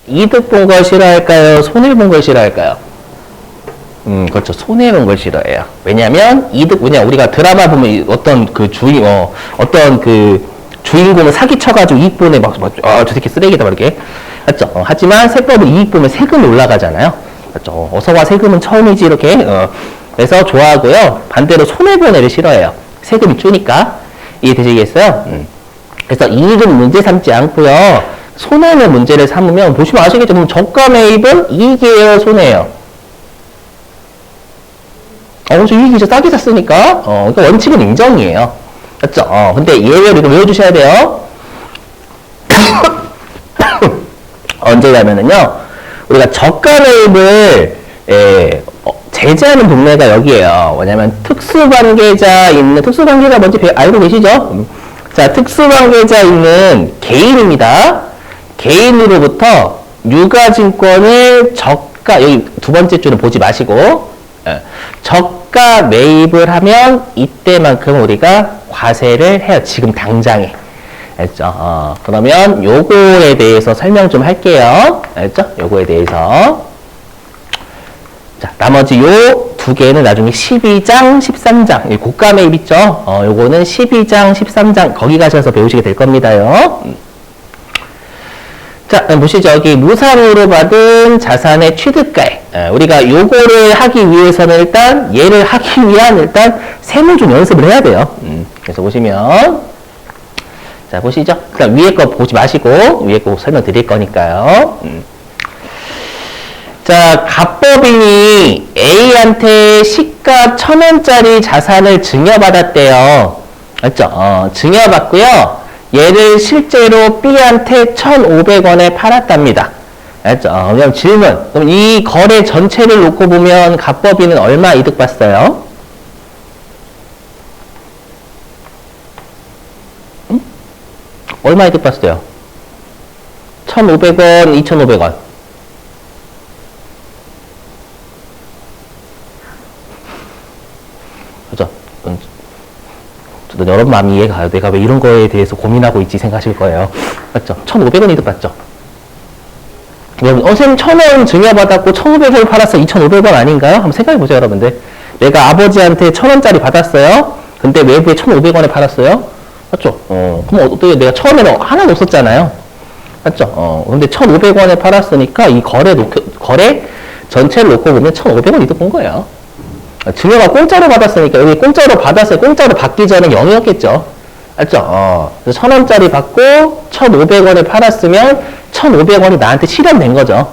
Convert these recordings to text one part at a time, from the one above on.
이득 본 걸 싫어할까요? 손해 본 걸 싫어할까요? 그렇죠. 손해 본 걸 싫어해요. 왜냐면 우리가 드라마 보면 어떤 그 주인공을 사기쳐가지고 이익 보내 저 새끼 쓰레기다 막 이렇게. 맞죠? 하지만 세법은 이익 보면 세금이 올라가잖아요. 맞죠? 어서와 세금은 처음이지 이렇게. 그래서 좋아하고요. 반대로 손해 본 애를 싫어해요. 세금이 주니까. 이해되시겠어요? 그래서 이익은 문제 삼지 않고요. 손해는 문제를 삼으면 보시면 아시겠죠? 저가 매입은 이익이에요, 손해예요? 저 이익이죠. 싸게 샀으니까. 그러니까 원칙은 인정이에요. 맞죠? 근데 예외를 좀 외워주셔야 돼요. 언제냐면은요, 우리가 저가 매입을, 제재하는 동네가 여기에요. 뭐냐면, 특수관계자 뭔지 알고 계시죠? 자, 특수관계자 있는 개인입니다. 개인으로부터 유가증권을 여기 두 번째 줄은 보지 마시고, 저가 매입을 하면 이때만큼 우리가 과세를 해요. 지금 당장에. 알죠? 그러면 요거에 대해서 설명 좀 할게요. 알죠? 요거에 대해서. 자, 나머지 요 두 개는 나중에 12장, 13장. 고가 매입 있죠? 요거는 12장, 13장. 거기 가셔서 배우시게 될 겁니다요. 자, 보시죠. 여기 무상으로 받은 자산의 취득가액. 우리가 요거를 하기 위해서는 얘를 하기 위한 세무 좀 연습을 해야 돼요. 그래서 보시면, 자, 보시죠. 그냥 위에 거 보지 마시고, 위에 거 설명 드릴 거니까요. 자, 갑법인이 A한테 시가 1,000원짜리 자산을 증여받았대요. 맞죠? 증여받고요. 얘를 실제로 B한테 1,500원에 팔았답니다. 알죠? 그럼 질문. 그럼 이 거래 전체를 놓고 보면 갑법인은 얼마 이득 봤어요? 얼마 이득 봤어요? 1,500원, 2,500원. 그죠? 여러분 마음이 이해가 가요. 내가 왜 이런 거에 대해서 고민하고 있지 생각하실 거예요. 맞죠? 1,500원 이득 봤죠? 여러분, 선생님 1,000원 증여받았고 1,500원 팔았어. 2,500원 아닌가요? 한번 생각해보세요, 여러분들. 내가 아버지한테 1,000원짜리 받았어요. 근데 외부에 1,500원에 팔았어요. 맞죠? 그럼 어떻게 내가 처음에는 하나도 없었잖아요. 맞죠? 근데 1,500원에 팔았으니까 이 거래 전체를 놓고 보면 1,500원 이득 본 거예요. 증여가 공짜로 받았으니까 여기 공짜로 받았어요. 공짜로 받기 전에 0이었겠죠. 알죠? 그래서 1,000원짜리 받고 1,500원에 팔았으면 1,500원이 나한테 실현된 거죠.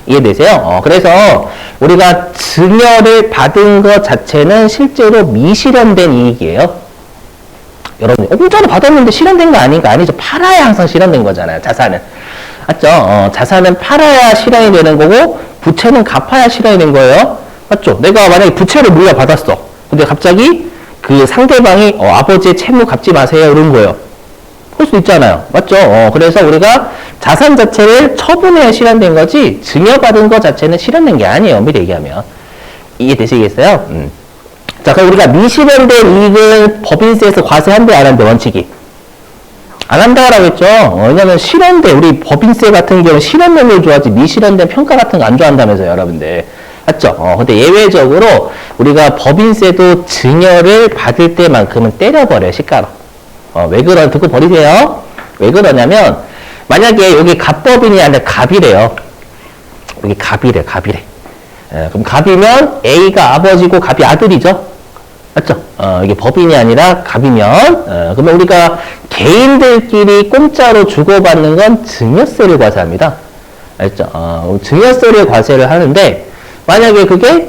이해되세요? 그래서 우리가 증여를 받은 것 자체는 실제로 미실현된 이익이에요. 여러분, 공짜로 받았는데 실현된 거 아닌가? 아니죠. 팔아야 항상 실현된 거잖아요. 자산은. 맞죠? 자산은 팔아야 실현이 되는 거고 부채는 갚아야 실현이 된 거예요. 맞죠? 내가 만약에 부채를 물려받았어. 근데 갑자기 그 상대방이 아버지의 채무 갚지 마세요. 이런 거예요. 그럴 수도 있잖아요. 맞죠? 그래서 우리가 자산 자체를 처분해야 실현된 거지 증여받은 것 자체는 실현된 게 아니에요. 엄밀히 얘기하면. 이해되시겠어요? 자, 그럼 우리가 미실현된 이익은 법인세에서 과세한대 안 한대 원칙이? 안 한다라고 했죠. 왜냐면 실현된 우리 법인세 같은 경우는 실현면을 좋아하지 미실현된 평가 같은 거 안 좋아한다면서요, 여러분들. 맞죠? 근데 예외적으로 우리가 법인세도 증여를 받을 때만큼은 때려버려요, 시가로. 왜 그러냐, 듣고 버리세요. 왜 그러냐면, 만약에 여기 갑법인이 아니라 갑이래요. 여기 갑이래. 그럼 갑이면 A가 아버지고 갑이 아들이죠? 맞죠? 이게 법인이 아니라 갑이면, 그러면 우리가 개인들끼리 공짜로 주고받는 건 증여세를 과세합니다. 알죠? 증여세를 과세를 하는데, 만약에 그게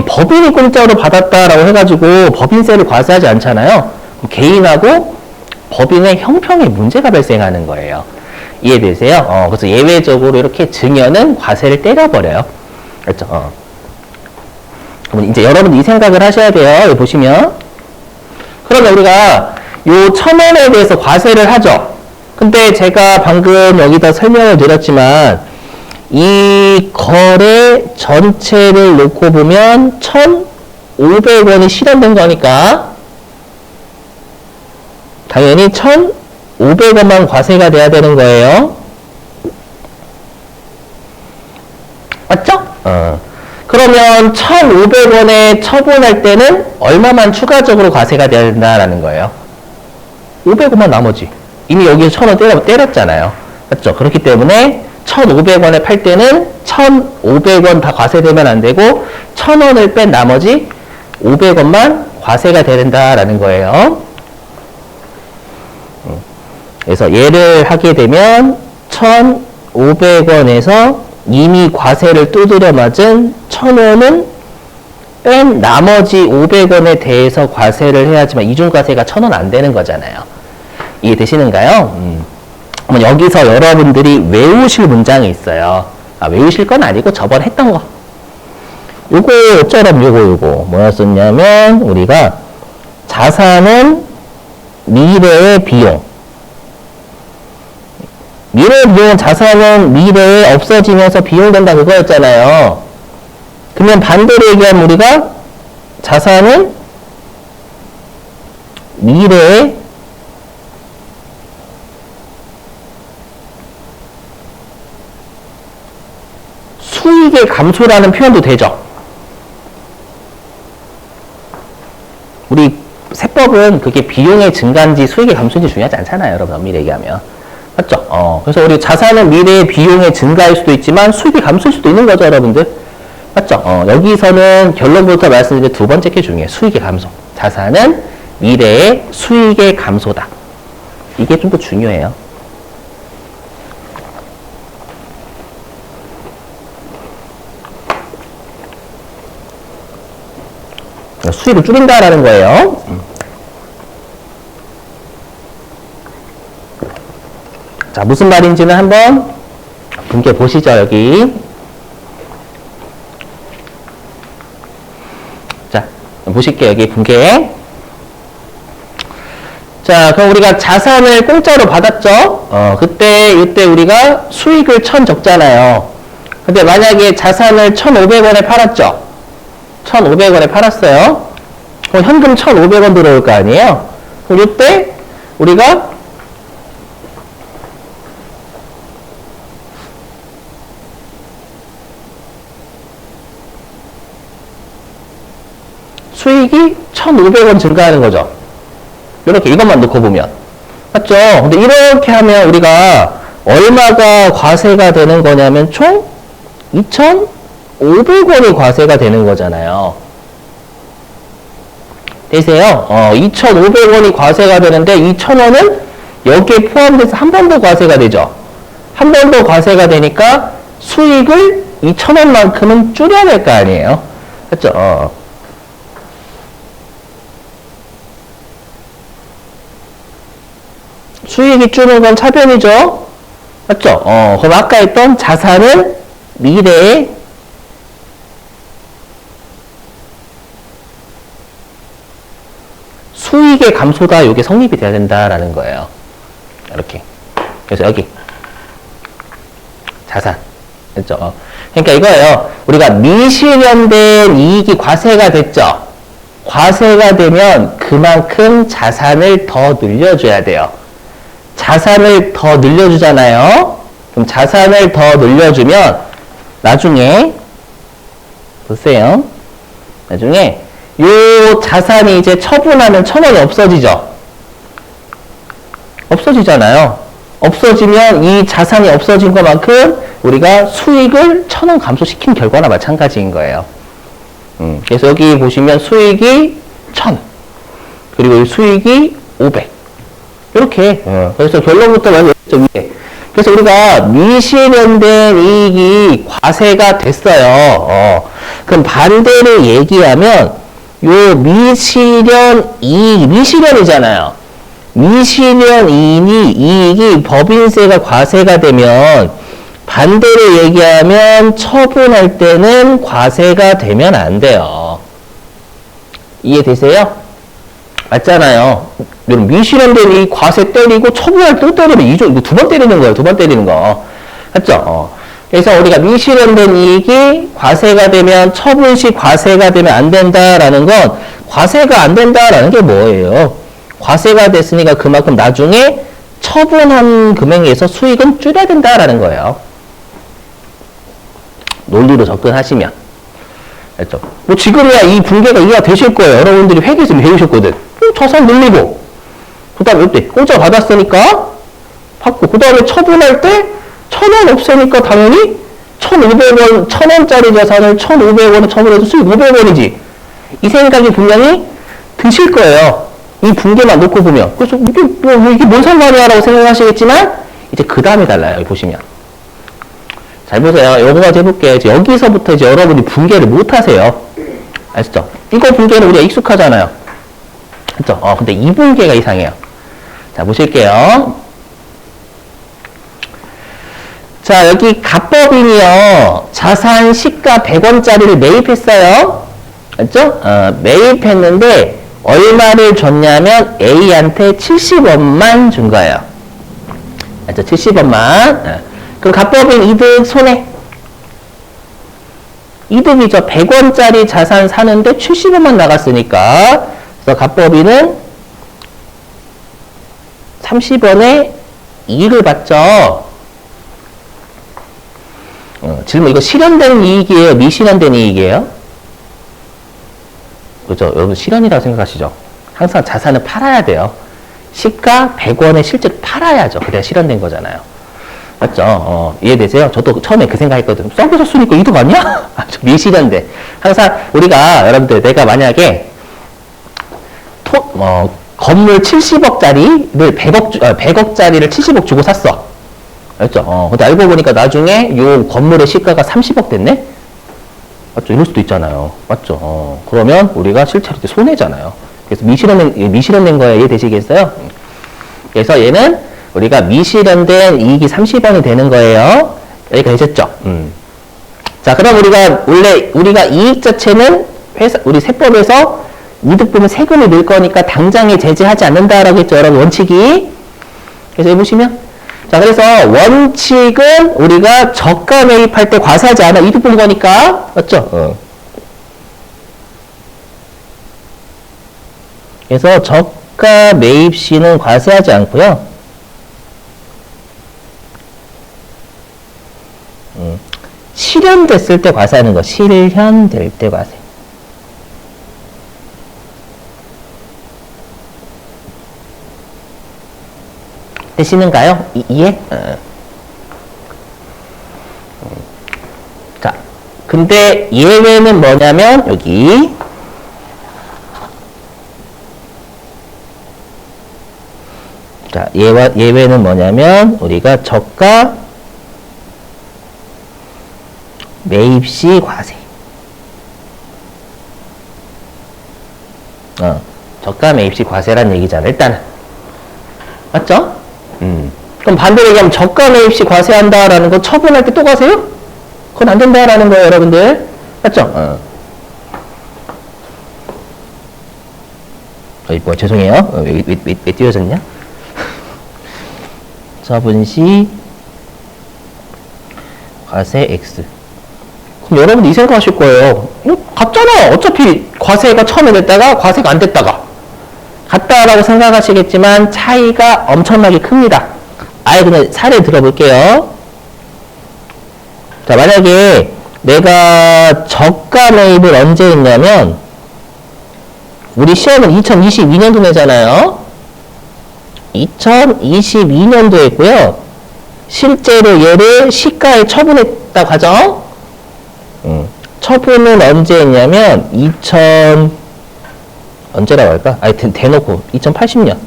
법인이 공짜로 받았다라고 해가지고 법인세를 과세하지 않잖아요. 개인하고 법인의 형평에 문제가 발생하는 거예요. 이해되세요? 그래서 예외적으로 이렇게 증여는 과세를 때려버려요. 그렇죠? 그럼 이제 여러분 이 생각을 하셔야 돼요. 여기 보시면. 그러면 우리가 요 1,000원에 대해서 과세를 하죠. 근데 제가 방금 여기다 설명을 드렸지만 이 거래 전체를 놓고 보면 1,500원이 실현된 거니까 당연히 1,500원만 과세가 돼야 되는 거예요. 그러면 1,500원에 처분할 때는 얼마만 추가적으로 과세가 돼야 된다라는 거예요? 500원만 나머지. 이미 여기서 1,000원 때렸잖아요. 맞죠? 그렇기 때문에 1,500원에 팔 때는 1,500원 다 과세되면 안 되고 1,000원을 뺀 나머지 500원만 과세가 돼야 된다라는 거예요. 그래서 얘를 하게 되면 1,500원에서 이미 과세를 두드려 맞은 1,000원은 뺀 나머지 500원에 대해서 과세를 해야지만 이중과세가 1,000원 안 되는 거잖아요. 이해되시는가요? 여기서 여러분들이 외우실 문장이 있어요. 외우실 건 아니고 저번에 했던 거. 요거처럼 요거 뭐였었냐면 우리가 자산은 미래의 비용. 미래의 비용은 자산은 미래에 없어지면서 비용된다 그거였잖아요. 그러면 반대로 얘기하면 우리가 자산은 미래에 수익의 감소라는 표현도 되죠. 우리 세법은 그게 비용의 증가인지 수익의 감소인지 중요하지 않잖아요, 여러분. 엄밀히 얘기하면. 맞죠? 그래서 우리 자산은 미래의 비용의 증가일 수도 있지만 수익이 감소일 수도 있는 거죠, 여러분들. 맞죠? 여기서는 결론부터 말씀드린 두 번째 게 중요해요. 수익의 감소. 자산은 미래의 수익의 감소다. 이게 좀 더 중요해요. 수익을 줄인다라는 거예요. 자, 무슨 말인지는 한번 분께 보시죠, 여기. 자, 보실게요, 여기 분께. 자, 그럼 우리가 자산을 공짜로 받았죠? 이때 우리가 수익을 1,000 적잖아요. 근데 만약에 자산을 1,500원에 팔았죠? 1,500원에 팔았어요. 그럼 현금 1,500원 들어올 거 아니에요? 그럼 이때 우리가 수익이 1,500원 증가하는 거죠. 이렇게 이것만 놓고 보면. 맞죠? 근데 이렇게 하면 우리가 얼마가 과세가 되는 거냐면 총 2,500원이 과세가 되는 거잖아요. 되세요? 2,500원이 과세가 되는데 2,000원은 여기에 포함돼서 한 번 더 과세가 되죠. 한 번 더 과세가 되니까 수익을 2,000원만큼은 줄여야 될 거 아니에요. 그렇죠? 수익이 줄는 건 차변이죠. 맞죠? 그럼 아까 했던 자산은 미래에 수익의 감소다. 이게 성립이 돼야 된다라는 거예요. 이렇게. 그래서 여기 자산. 됐죠? 그러니까 이거예요. 우리가 미실현된 이익이 과세가 됐죠. 과세가 되면 그만큼 자산을 더 늘려줘야 돼요. 자산을 더 늘려주잖아요. 그럼 자산을 더 늘려주면 나중에 보세요. 나중에 요 자산이 이제 처분하면 1,000원이 없어지죠. 없어지잖아요. 없어지면 이 자산이 없어진 것만큼 우리가 수익을 1,000원 감소시킨 결과나 마찬가지인 거예요. 그래서 여기 보시면 수익이 1,000 그리고 수익이 500 이렇게. 그래서 결론부터 말했죠, 위에. 그래서 우리가 미실현된 이익이 과세가 됐어요. 그럼 반대로 얘기하면 요 미실현 이익, 미실현이잖아요. 미실현 이익이 법인세가 과세가 되면 반대로 얘기하면 처분할 때는 과세가 되면 안 돼요. 이해되세요? 맞잖아요. 미실현된 이 과세 때리고 처분할 때 또 때리면 이거 두 번 때리는 거예요. 두 번 때리는 거. 맞죠? 그래서 우리가 미실현된 이익이 과세가 되면 처분 시 과세가 되면 안 된다라는 건 과세가 안 된다라는 게 뭐예요? 과세가 됐으니까 그만큼 나중에 처분한 금액에서 수익은 줄여야 된다라는 거예요. 논리로 접근하시면. 알죠? 뭐 지금이야 이 붕괴가 이해가 되실 거예요. 여러분들이 회계에서 배우셨거든. 자산 늘리고, 그 다음에 이때 공짜 받았으니까 받고, 그 다음에 처분할 때 1,000원 없으니까 당연히 1,500원, 1,000원짜리 자산을 1,500원에 처분해서 수익 500원이지. 이 생각이 분명히 드실 거예요. 이 붕괴만 놓고 보면. 그래서 이게 뭔 상관이야 라고 생각하시겠지만, 이제 그 다음에 달라요. 여기 보시면. 잘 보세요. 요거까지 해볼게요. 이제 여기서부터 이제 여러분이 붕괴를 못 하세요. 아시죠? 이거 붕괴는 우리가 익숙하잖아요. 그쵸? 근데 이 붕괴가 이상해요. 자, 보실게요. 자, 여기 갑법인이요. 자산 시가 100원짜리를 매입했어요. 맞죠? 매입했는데, 얼마를 줬냐면, A한테 70원만 준 거예요. 맞죠? 70원만. 그럼 갑법인 이득, 손해? 이득이죠. 100원짜리 자산 사는데 70원만 나갔으니까. 그래서 갑법인은 30원에 이익을 받죠. 질문, 이거 실현된 이익이에요? 미실현된 이익이에요? 그죠? 여러분 실현이라고 생각하시죠? 항상 자산을 팔아야 돼요. 시가 100원에 실제로 팔아야죠. 그래야 실현된 거잖아요. 맞죠? 이해되세요? 저도 처음에 그 생각했거든요. 싼거 샀으니까 이득 아니야? 미실현돼. 항상 우리가, 여러분들, 내가 만약에 건물 70억짜리를 100억짜리를 70억 주고 샀어. 알죠? 근데 알고 보니까 나중에 요 건물의 시가가 30억 됐네? 맞죠? 이럴 수도 있잖아요. 맞죠? 그러면 우리가 실제로 손해잖아요. 그래서 미실현된 거에 이해되시겠어요? 그래서 얘는 우리가 미실현된 이익이 30원이 되는 거예요. 여기까지 되셨죠? 자, 그럼 우리가 이익 자체는 우리 세법에서 이득 보면 세금을 넣을 거니까 당장에 제재하지 않는다라고 했죠, 여러분, 원칙이. 그래서 여기 보시면. 자, 그래서 원칙은 우리가 저가 매입할 때 과세하지 않아. 이득 본 거니까. 맞죠? 그래서 저가 매입 시는 과세하지 않고요. 실현됐을 때 과세하는 거. 실현될 때 과세. 되시는가요? 이해? 자, 근데 예외는 뭐냐면 여기 자, 예외는 뭐냐면 우리가 저가 매입 시 과세. 저가 매입 시 과세란 얘기잖아. 일단은 맞죠? 그럼 반대로 얘기하면 저가 매입 시 과세한다라는 건 처분할 때 또 과세요? 그건 안 된다라는 거예요, 여러분들. 맞죠? 죄송해요. 왜 띄워졌냐? 처분 시 과세 X. 그럼 여러분 이 생각하실 거예요. 이거 같잖아. 어차피 과세가 처음에 됐다가 과세가 안 됐다가. 같다라고 생각하시겠지만 차이가 엄청나게 큽니다. 아예 그냥 사례 들어볼게요. 자, 만약에 내가 저가 매입을 언제 했냐면 우리 시험은 2022년도 내잖아요. 2022년도 했고요. 실제로 얘를 시가에 처분했다고 하죠. 처분은 언제 했냐면 언제라고 할까? 대놓고 2080년.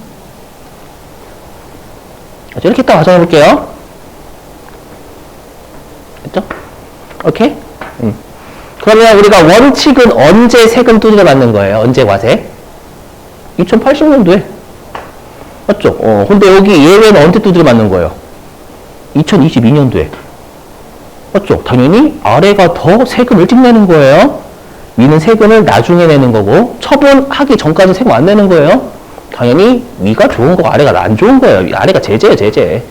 이렇게 딱 가정해 볼게요. 됐죠? 오케이? 그러면 우리가 원칙은 언제 세금 두드려 맞는 거예요? 언제 과세? 2080년도에. 맞죠? 근데 여기 예외는 언제 두드려 맞는 거예요? 2022년도에. 맞죠? 당연히 아래가 더 세금 일찍 내는 거예요. 위는 세금을 나중에 내는 거고 처분하기 전까지 세금 안 내는 거예요. 당연히 위가 좋은 거고 아래가 안 좋은 거예요. 아래가 제재예요, 제재.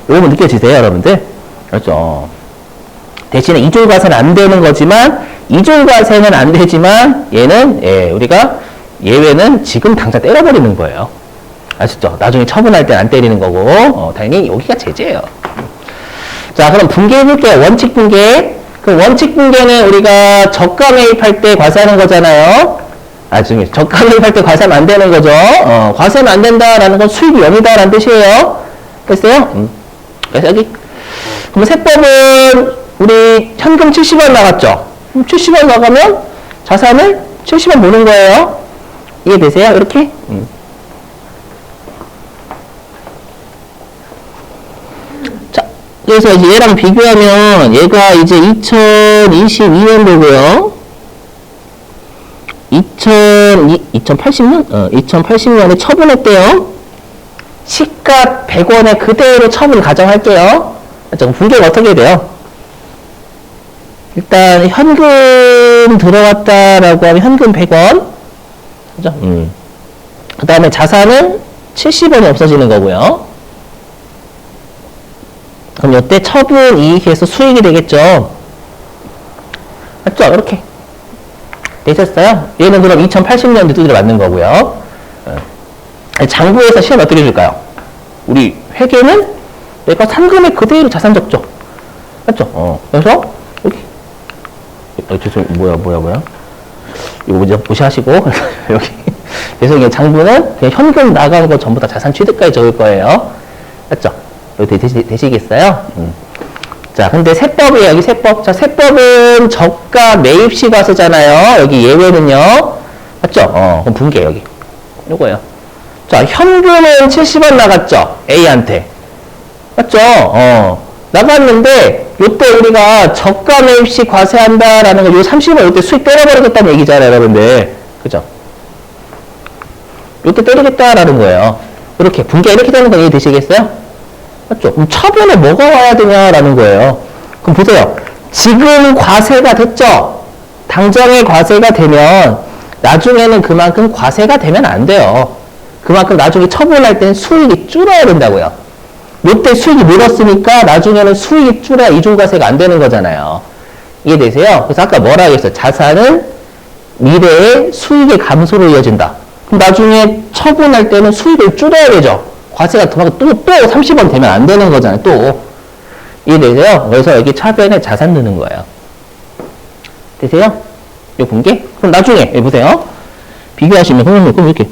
이거 느껴지세요, 여러분들? 그렇죠? 대신에 이중 과세는 안 되는 거지만 이중 과세는 안 되지만 얘는 우리가 예외는 지금 당장 때려버리는 거예요. 아시죠? 나중에 처분할 때 안 때리는 거고 당연히 여기가 제재예요. 자, 그럼 분개해볼게요. 원칙 분개. 그 원칙 붕괴는 우리가 저가 매입할 때 과세하는 거잖아요. 나중에 저가 매입할 때 과세하면 안 되는 거죠. 과세하면 안 된다라는 건 수익이 0이다라는 뜻이에요. 됐어요? 그래서 여기 그럼 세법은 우리 현금 70원 나갔죠. 70원 나가면 자산을 70원 모는 거예요. 이해되세요? 이렇게? 자, 그래서 이제 얘랑 비교하면 얘가 이제 2022년도고요. 2080년? 2080년에 처분했대요. 시가 100원에 그대로 처분 가정할게요. 그럼 분계가 어떻게 돼요? 일단 현금 들어갔다라고 하면 현금 100원. 그죠? 그 다음에 자산은 70원이 없어지는 거고요. 그럼 이때 처분 이익에서 수익이 되겠죠. 맞죠? 이렇게. 되셨어요? 얘는 그럼 2080년도 두드려 맞는 거고요. 장부에서 시험 어떻게 줄까요? 우리 회계는 내가 상금에 그대로 자산 적죠. 맞죠? 그래서 여기 죄송 뭐야 이거 먼저 무시하시고 여기 죄송해요. 장부는 그냥 현금 나가는 거 전부 다 자산 취득까지 적을 거예요. 맞죠? 여기 되시겠어요? 자, 근데 세법이에요. 여기 세법. 자, 세법은 저가 매입시 과세잖아요. 여기 예외는요. 맞죠? 그럼 분계 여기. 요거예요. 자, 현금은 70원 나갔죠? A한테. 맞죠? 나갔는데, 요때 우리가 저가 매입시 과세한다라는 거, 요 30원 요때 수익 때려버리겠다는 얘기잖아요, 여러분들. 그죠? 요때 때리겠다라는 거예요. 이렇게, 분계 이렇게 되는 거 이해되시겠어요? 맞죠? 그럼 처분에 뭐가 와야 되냐라는 거예요. 그럼 보세요. 지금 과세가 됐죠? 당장의 과세가 되면, 나중에는 그만큼 과세가 되면 안 돼요. 그만큼 나중에 처분할 때는 수익이 줄어야 된다고요. 이때 수익이 늘었으니까 나중에는 수익이 줄어야 이중과세가 안 되는 거잖아요. 이해되세요? 그래서 아까 뭐라 그랬어요? 자산은 미래의 수익의 감소로 이어진다. 그럼 나중에 처분할 때는 수익을 줄여야 되죠. 과세가 또 30원 되면 안 되는 거잖아요. 또. 이해되세요? 그래서 여기 차변에 자산 넣는 거예요. 되세요? 요 분계? 그럼 나중에, 보세요. 비교하시면, 그럼 이렇게.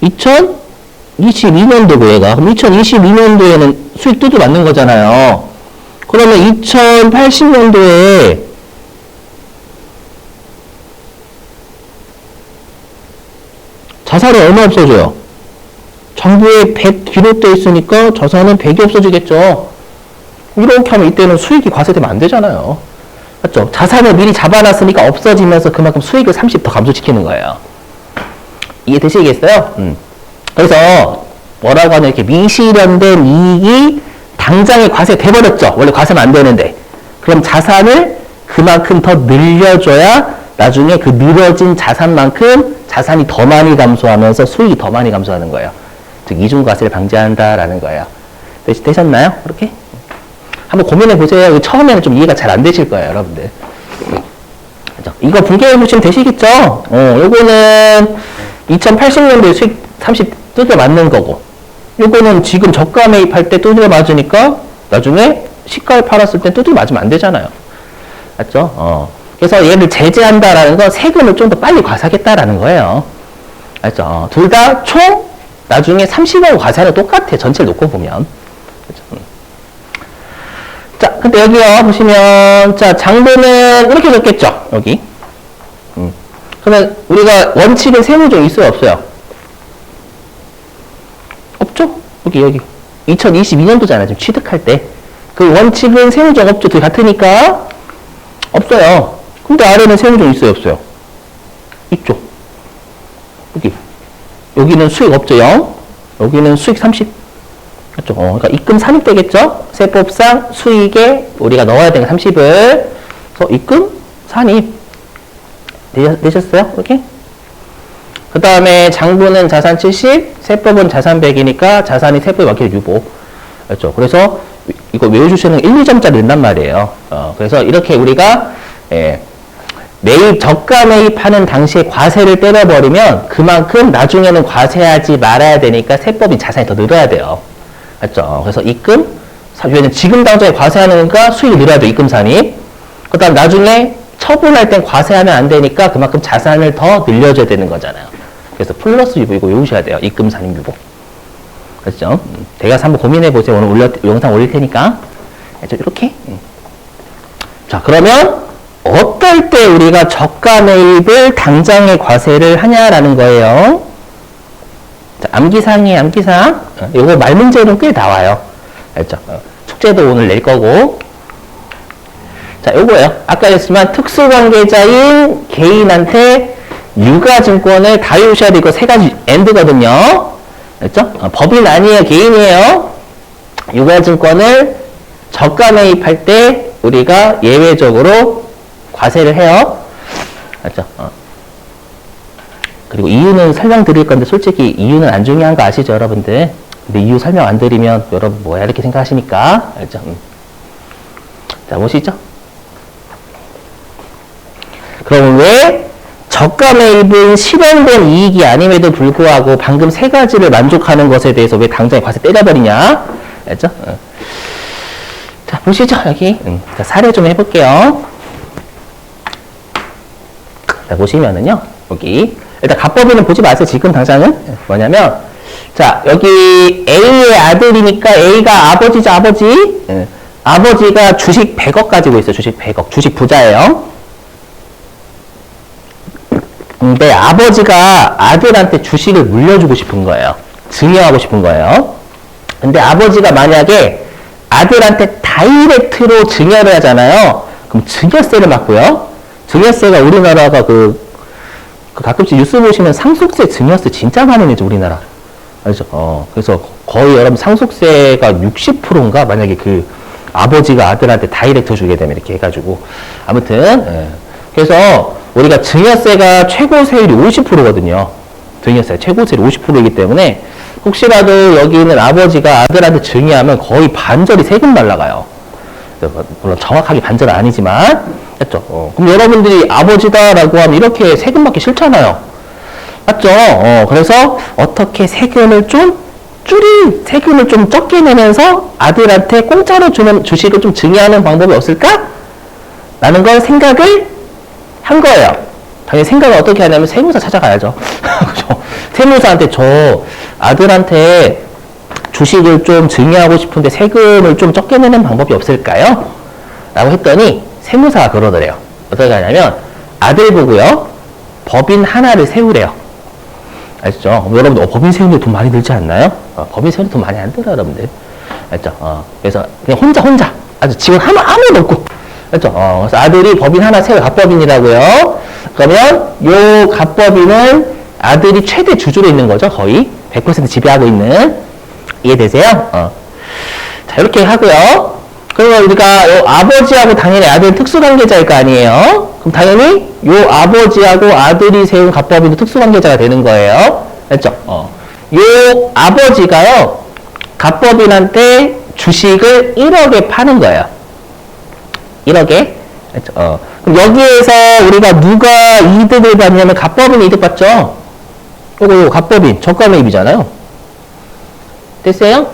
2022년도고 얘가. 그럼 2022년도에는 수익 두드 맞는 거잖아요. 그러면 2080년도에 자산이 얼마 없어져요? 장부에 100 기록되어 있으니까 자산은 100이 없어지겠죠. 이렇게 하면 이때는 수익이 과세되면 안 되잖아요. 맞죠? 자산을 미리 잡아놨으니까 없어지면서 그만큼 수익을 30 더 감소시키는 거예요. 이해되시겠어요? 그래서 뭐라고 하냐, 이렇게 미실현된 이익이 당장에 과세돼버렸죠. 원래 과세는 안 되는데. 그럼 자산을 그만큼 더 늘려줘야 나중에 그 늘어진 자산만큼 자산이 더 많이 감소하면서 수익이 더 많이 감소하는 거예요. 즉 이중과세를 방지한다라는 거예요. 되셨나요? 그렇게? 한번 고민해 보세요. 처음에는 좀 이해가 잘 안 되실 거예요, 여러분들. 이거 분개해 보시면 되시겠죠? 요거는 2080년도에 수익 30 두드려 맞는 거고, 요거는 지금 저가 매입할 때 두드려 맞으니까 나중에 시가에 팔았을 때 두드려 맞으면 안 되잖아요. 맞죠? 그래서 얘를 제재한다라는 건 세금을 좀 더 빨리 과세하겠다라는 거예요. 알죠? 둘 다 총 나중에 30원 과세하는 똑같아. 전체를 놓고 보면. 그렇죠? 자, 근데 여기요 보시면 자 장부는 이렇게 적겠죠. 여기. 그러면 우리가 원칙은 세무조 있어요, 없어요? 없죠? 여기 2022년도잖아요. 지금 취득할 때. 그 원칙은 세무조가 없죠. 둘이 같으니까 없어요. 근데 아래는 세무조 있어요, 없어요? 있죠. 여기는 수익 없죠, 0. 여기는 수익 30. 그렇죠? 그러니까 입금 산입되겠죠? 세법상 수익에 우리가 넣어야 되는 30을. 그래서 입금 산입. 되셨어요? 이렇게? 그 다음에 장부는 자산 70, 세법은 자산 100이니까 자산이 세법에 맞게 유보. 그렇죠? 그래서 이거 외워주시는 1, 2점짜리 넣는단 말이에요. 그래서 이렇게 우리가, 매입, 저가 매입하는 당시에 과세를 때려버리면 그만큼 나중에는 과세하지 말아야 되니까 세법이 자산이 더 늘어야 돼요. 맞죠? 그래서 입금, 왜냐면 지금 당장에 과세하는 거니까 수익이 늘어야 돼, 입금 산입. 그 다음 나중에 처분할 땐 과세하면 안 되니까 그만큼 자산을 더 늘려줘야 되는 거잖아요. 그래서 플러스 유보 이거 외우셔야 돼요. 입금 산임 유보. 그렇죠? 대가서 한번 고민해 보세요. 오늘 영상 올릴 테니까. 이렇게. 자, 그러면 어떨 때 우리가 저가 매입을 당장에 과세를 하냐라는 거예요. 자, 암기사항이에요, 암기사항. 요거 말문제는 꽤 나와요. 알죠? 숙제도 오늘 낼 거고. 자, 요거예요. 아까 했지만 특수관계자인 개인한테 유가증권을 다 외우셔야 되고 세 가지 엔드거든요. 알죠? 법인 아니에요, 개인이에요. 유가증권을 저가 매입할 때 우리가 예외적으로 과세를 해요. 알죠? 그리고 이유는 설명드릴 건데 솔직히 이유는 안 중요한 거 아시죠, 여러분들? 근데 이유 설명 안 드리면 여러분 뭐야 이렇게 생각하시니까. 알죠? 자, 보시죠. 그럼 왜 저가 매입은 실현된 이익이 아님에도 불구하고 방금 세 가지를 만족하는 것에 대해서 왜 당장에 과세 때려버리냐? 알죠? 자, 보시죠, 여기. 자, 사례 좀 해볼게요. 자, 보시면은요, 여기. 일단 갑법인은 보지 마세요, 지금 당장은. 뭐냐면, 자, 여기 A의 아들이니까 A가 아버지죠, 아버지. 아버지가 주식 100억 가지고 있어요, 주식 100억. 주식 부자예요. 근데 아버지가 아들한테 주식을 물려주고 싶은 거예요. 증여하고 싶은 거예요. 근데 아버지가 만약에 아들한테 다이렉트로 증여를 하잖아요. 그럼 증여세를 맞고요. 증여세가 우리나라가 가끔씩 뉴스 보시면 상속세, 증여세 진짜 많이 내죠, 우리나라. 알죠? 그래서 거의 여러분 상속세가 60%인가? 만약에 그 아버지가 아들한테 다이렉트 주게 되면 이렇게 해가지고. 아무튼, 그래서 우리가 증여세가 최고 세율이 50%거든요. 증여세 최고 세율이 50%이기 때문에 혹시라도 여기 있는 아버지가 아들한테 증여하면 거의 반절이 세금 날라가요. 물론 정확하게 반절은 아니지만, 맞죠? 그럼 여러분들이 아버지다라고 하면 이렇게 세금 받기 싫잖아요. 맞죠? 그래서 어떻게 세금을 좀 세금을 좀 적게 내면서 아들한테 공짜로 주는 주식을 좀 증여하는 방법이 없을까? 라는 걸 생각을 한 거예요. 당연히 생각을 어떻게 하냐면 세무사 찾아가야죠. 세무사한테 저 아들한테 주식을 좀 증여하고 싶은데 세금을 좀 적게 내는 방법이 없을까요? 라고 했더니 세무사가 그러더래요. 어떻게 하냐면 아들 보고요. 법인 하나를 세우래요. 아시죠? 여러분들 법인 세우는데 돈 많이 들지 않나요? 법인 세우는데 돈 많이 안 들어요, 여러분들. 알죠? 그래서 그냥 혼자 아주 직원 아무도 없고. 그렇죠? 그래서 아들이 법인 하나 세워 갑법인이라고요. 그러면 요 갑법인은 아들이 최대 주주로 있는 거죠, 거의 100% 지배하고 있는. 이해되세요? 자, 이렇게 하고요. 그러면 우리가 요 아버지하고 당연히 아들은 특수관계자일 거 아니에요. 그럼 당연히 요 아버지하고 아들이 세운 갑법인도 특수관계자가 되는 거예요. 그렇죠? 요 아버지가요 갑법인한테 주식을 1억에 파는 거예요. 1억에. 그렇죠? 그럼 여기에서 우리가 누가 이득을 받냐면 갑법인이 이득 받죠. 요거 갑법인 저가 매입이잖아요. 됐어요?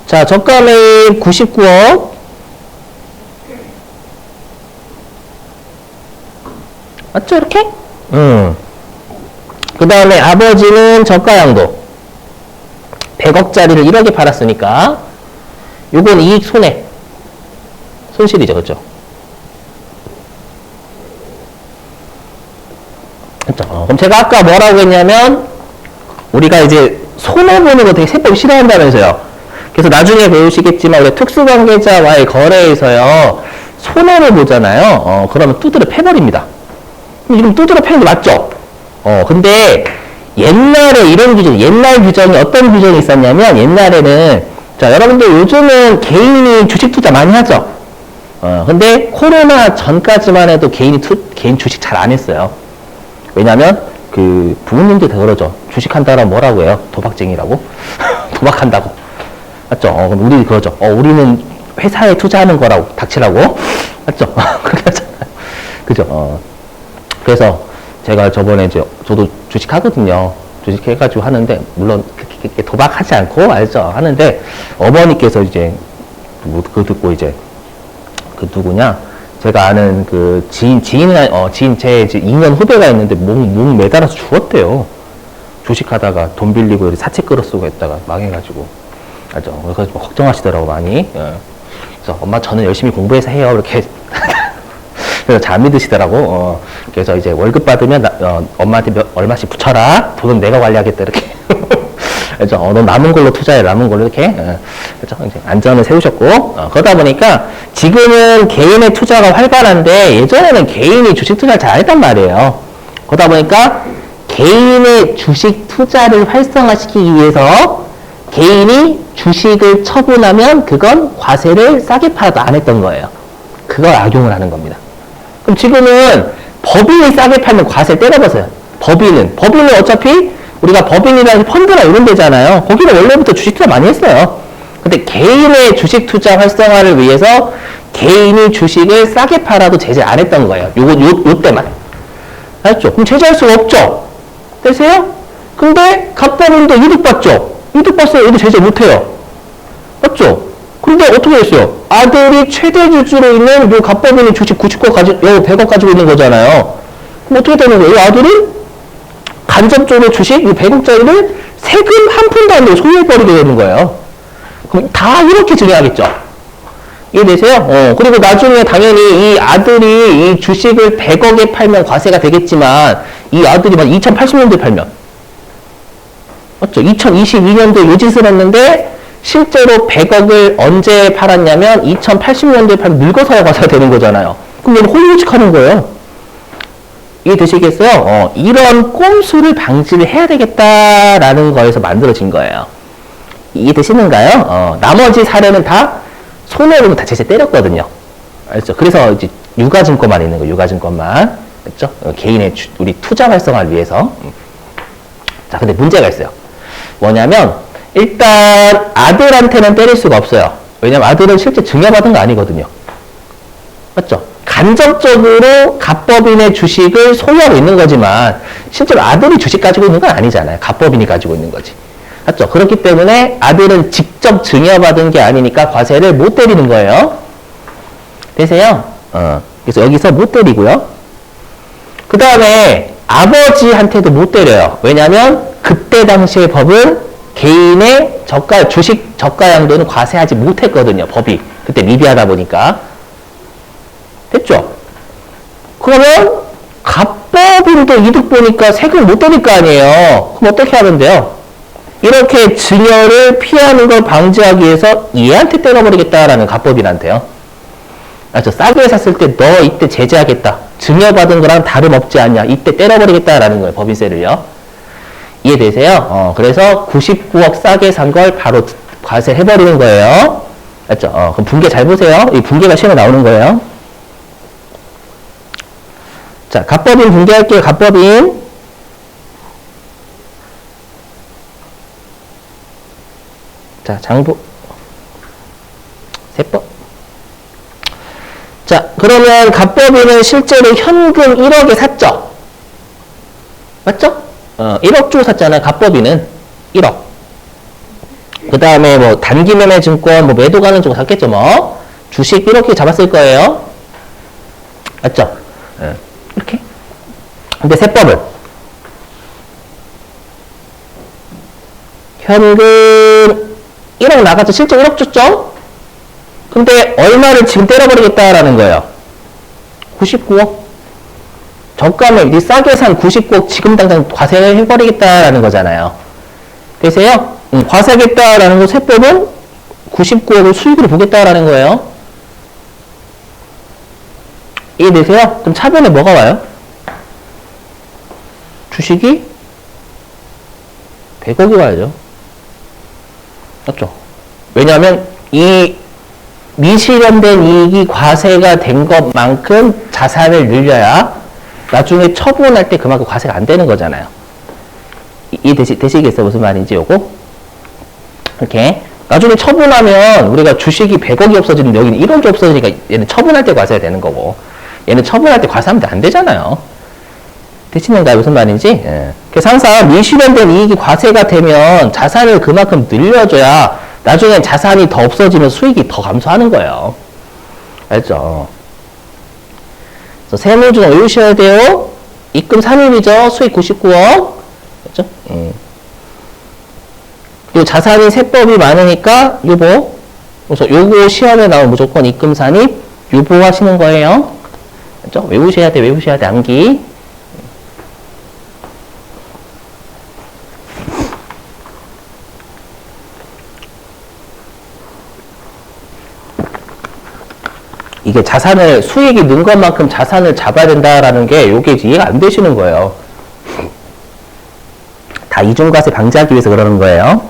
자, 저가 매입 99억. 맞죠, 이렇게? 그 다음에 아버지는 저가 양도 100억짜리를 1억에 팔았으니까 요건 이익 손실이죠, 그렇죠? 그렇죠? 그럼 제가 아까 뭐라고 했냐면 우리가 이제 손해보는 거 되게 세법 싫어한다면서요. 그래서 나중에 배우시겠지만 우리 특수관계자와의 거래에서요 손해를 보잖아요. 그러면 두드려 패버립니다. 지금 두드려 패는 게 맞죠? 근데 옛날에 이런 규정, 옛날 규정이 어떤 규정이 있었냐면 옛날에는 자 여러분들 요즘은 개인이 주식 투자 많이 하죠. 근데 코로나 전까지만 해도 개인 주식 잘 안 했어요. 왜냐면 그 부모님들 다 그러죠. 주식한다라 뭐라고 해요? 도박쟁이라고? 도박한다고. 맞죠? 그럼 우리 그러죠. 우리는 회사에 투자하는 거라고 닥치라고. 맞죠? 그렇게 하잖아요. 그죠? 그래서 제가 저번에 이제 저도 주식하거든요. 주식해가지고 하는데 물론 그렇게 도박하지 않고 알죠? 하는데 어머니께서 이제 뭐 그거 듣고 이제 그 누구냐 제가 아는 그 지인 제 2년 후배가 있는데 목 매달아서 죽었대요. 주식하다가 돈 빌리고 사채 끌어쓰고 했다가 망해가지고. 알죠? 그래서 좀 걱정하시더라고, 많이. 그래서 엄마 저는 열심히 공부해서 해요. 이렇게. 그래서 잘 믿으시더라고. 그래서 이제 월급 받으면 엄마한테 얼마씩 붙여라. 돈은 내가 관리하겠다. 이렇게. 그래서 너 남은 걸로 투자해. 남은 걸로 이렇게. 그래서 이제 안전을 세우셨고. 그러다 보니까 지금은 개인의 투자가 활발한데 예전에는 개인이 주식 투자를 잘 안 했단 말이에요. 그러다 보니까 개인의 주식 투자를 활성화시키기 위해서 개인이 주식을 처분하면 그건 과세를 싸게 팔아도 안 했던 거예요. 그걸 악용을 하는 겁니다. 그럼 지금은 법인이 싸게 팔면 과세를 때려버려요. 법인은 어차피 우리가 법인이라는 펀드나 이런 데잖아요. 거기는 원래부터 주식 투자 많이 했어요. 근데 개인의 주식 투자 활성화를 위해서 개인이 주식을 싸게 팔아도 제재 안 했던 거예요. 요 때만. 알았죠? 그럼 제재할 수가 없죠? 되세요? 근데 갑법인도 이득 봤죠? 이득 봤어요. 얘도 제재 못 해요. 맞죠? 근데 어떻게 됐어요? 아들이 최대 주주로 있는 요 갑법인이 주식 99억 가지고, 100억 가지고 있는 거잖아요. 그럼 어떻게 되는 거예요? 이 아들이 간접적으로 주식 100억짜리를 세금 한 푼도 안 내고 소유해버리게 되는 거예요. 그럼 다 이렇게 증여하겠죠? 이해되세요? 그리고 나중에 당연히 이 아들이 이 주식을 100억에 팔면 과세가 되겠지만, 이 아들이 만 2080년도에 팔면. 맞죠? 2022년도에 요 짓을 했는데, 실제로 100억을 언제 팔았냐면, 2080년도에 팔면 늙어서야 과세가 되는 거잖아요. 그럼 얘는 홀로직 하는 거예요. 이해되시겠어요? 이런 꼼수를 방지를 해야 되겠다라는 거에서 만들어진 거예요. 이해되시는가요? 나머지 사례는 다 손해보면 다 제재 때렸거든요. 알죠? 그래서 이제 유가증권만 있는 거예요. 유가증권만. 그렇죠? 개인의 우리 투자 활성화를 위해서. 자, 근데 문제가 있어요. 뭐냐면 일단 아들한테는 때릴 수가 없어요. 왜냐면 아들은 실제 증여받은 거 아니거든요. 맞죠? 간접적으로 갑법인의 주식을 소유하고 있는 거지만 실제로 아들이 주식 가지고 있는 건 아니잖아요. 갑법인이 가지고 있는 거지. 맞죠? 그렇기 때문에 아들은 직접 증여받은 게 아니니까 과세를 못 때리는 거예요. 되세요? 그래서 여기서 못 때리고요. 그 다음에 아버지한테도 못 때려요. 왜냐하면 그때 당시의 법은 개인의 주식 저가 양도는 과세하지 못했거든요. 법이. 그때 미비하다 보니까. 됐죠? 그러면 갑법인도 이득 보니까 세금 못 때릴 거 아니에요. 그럼 어떻게 하면 돼요? 이렇게 증여를 피하는 걸 방지하기 위해서 얘한테 때려버리겠다라는 갑법인한테요. 저 싸게 샀을 때 너 이때 제재하겠다. 증여받은 거랑 다름없지 않냐. 이때 때려버리겠다라는 거예요. 법인세를요. 이해되세요? 그래서 99억 싸게 산 걸 바로 과세해버리는 거예요. 맞죠? 그럼 분계 잘 보세요. 이 분계가 시험에 나오는 거예요. 자, 갑법인 분계할게요. 갑법인. 자, 장부. 세법. 자, 그러면 갑법인은 실제로 현금 1억에 샀죠? 맞죠? 1억 주고 샀잖아요. 갑법인은 1억. 그 다음에 뭐 단기 매매 증권, 뭐 매도 가는 주고 샀겠죠, 뭐. 주식 1억씩 잡았을 거예요. 맞죠? 이렇게. 근데 세법은 현금 1억 나갔죠. 실제 1억 줬죠? 근데 얼마를 지금 때려버리겠다라는 거예요. 99억. 저가면 싸게 산 99억 지금 당장 과세를 해버리겠다라는 거잖아요. 되세요? 과세하겠다라는 거 세법은 99억을 수익으로 보겠다라는 거예요. 이해되세요? 그럼 차변에 뭐가 와요? 주식이 100억이 와야죠. 맞죠? 왜냐하면 이 미실현된 이익이 과세가 된 것만큼 자산을 늘려야 나중에 처분할 때 그만큼 과세가 안 되는 거잖아요. 되시겠어요? 무슨 말인지 요거? 이렇게. 나중에 처분하면 우리가 주식이 100억이 없어지는데 여기는 1억이 없어지니까 얘는 처분할 때 과세가 되는 거고 얘는 처분할 때 과세하면 안 되잖아요. 되시는가요? 무슨 말인지? 예. 그래서 항상 미실현된 이익이 과세가 되면 자산을 그만큼 늘려줘야 나중에 자산이 더 없어지면 수익이 더 감소하는 거예요. 알죠? 그래서 세무조정 외우셔야 돼요. 입금 3일이죠. 수익 99억. 그렇죠? 그리고 자산이 세법이 많으니까 유보. 그래서 요거 시험에 나오면 무조건 입금 산입 유보하시는 거예요. 그렇죠? 외우셔야 돼. 외우셔야 돼. 암기. 이게 자산을 수익이 는 것만큼 자산을 잡아야 된다라는 게 요게 이해가 안 되시는 거예요. 다 이중과세 방지하기 위해서 그러는 거예요.